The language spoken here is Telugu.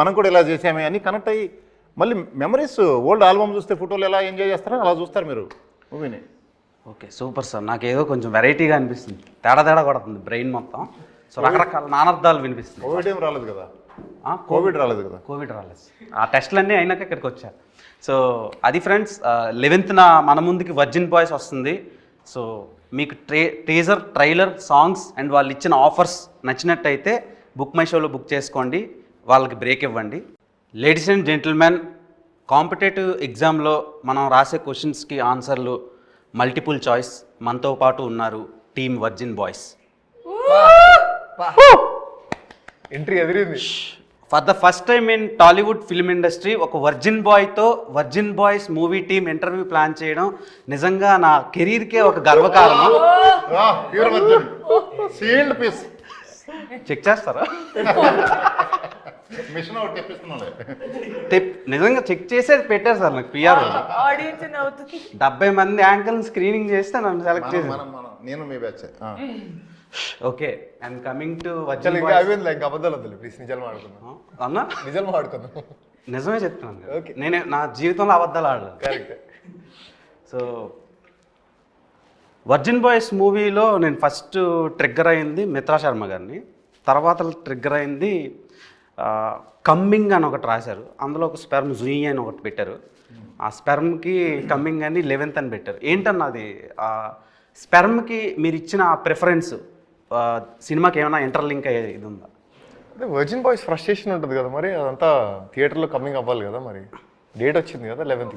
మనం కూడా ఇలా చేసామే అని కనెక్ట్ అయ్యి మళ్ళీ మెమరీస్ ఓల్డ్ ఆల్బమ్ చూస్తే ఫోటోలు ఎలా ఎంజాయ్ చేస్తారో అలా చూస్తారు మీరు మూవీని. Okay, super sir. నాకు ఏదో కొంచెం వెరైటీగా అనిపిస్తుంది, తేడా కొడుతుంది బ్రెయిన్ మొత్తం. సో రకరకాల నానార్థాలు వినిపిస్తుంది. కోవిడ్ ఏం రాలేదు కదా? కోవిడ్ రాలేదు కదా? కోవిడ్ రాలేదు. ఆ టెస్టులన్నీ అయినాక ఇక్కడికి వచ్చారు. సో అది ఫ్రెండ్స్, 11th మన ముందుకి వర్జిన్ బాయ్స్ వస్తుంది. సో మీకు టీజర్, ట్రైలర్, సాంగ్స్ అండ్ వాళ్ళు ఇచ్చిన ఆఫర్స్ నచ్చినట్టయితే బుక్ మై షోలో బుక్ చేసుకోండి, వాళ్ళకి బ్రేక్ ఇవ్వండి. లేడీస్ అండ్ జెంటిల్మెన్, కాంపిటేటివ్ ఎగ్జామ్లో మనం రాసే క్వశ్చన్స్కి ఆన్సర్లు మల్టిపుల్ చాయిస్. మనతో పాటు ఉన్నారు టీమ్ వర్జిన్ బాయ్స్. ఎంట్రీ ఎదిరింది. For the first time in Tollywood film industry ఒక వర్జిన్ బాయ్తో virgin boys movie team interview plan చేయడం నిజంగా నా కెరీర్కే ఒక గర్వకారణం. చెక్ చేస్తారా? మిషన్ ఒకటి తెప్పిస్తున్నాను. నిజంగా చెక్ చేసేది పెట్టారు సార్ నాకు పిఆర్. 70 మంది యాంకర్ని స్క్రీనింగ్ చేస్తే నన్ను సెలెక్ట్ చేసి నేను మీ batch. Okay, and coming to అబద్ధాలు వద్దు ప్లీజ్, నిజాలు మాడుకుందాం అన్నా. నిజాలు మాడుకుందాం. నిజమే చెప్తున్నాను. ఓకే, నేను నా జీవితంలో అబద్ధాలు ఆడలేదు. కరెక్ట్. సో వర్జిన్ బాయ్స్ మూవీలో నేను ఫస్ట్ ట్రిగ్గర్ అయింది మిత్రా శర్మ గారిని. తర్వాత ట్రిగ్గర్ అయింది కమ్మింగ్ అని ఒకటి రాశారు, అందులో ఒక స్పెర్మ్ జూయి అని ఒకటి పెట్టారు. ఆ స్పెర్మ్కి కమ్మింగ్ అని 11th అని పెట్టారు. ఏంటన్నది స్పెర్మ్కి మీరు ఇచ్చిన ప్రిఫరెన్స్ సినిమాకి ఏమైనా ఇంటర్లింక్ అయ్యేది ఇది ఉందా? అదే వర్జిన్ బాయ్స్ ఫ్రస్ట్రేషన్ ఉంటుంది కదా, మరి అదంతా థియేటర్లో కమింగ్ అవ్వాలి కదా, మరి డేట్ వచ్చింది కదా 11th.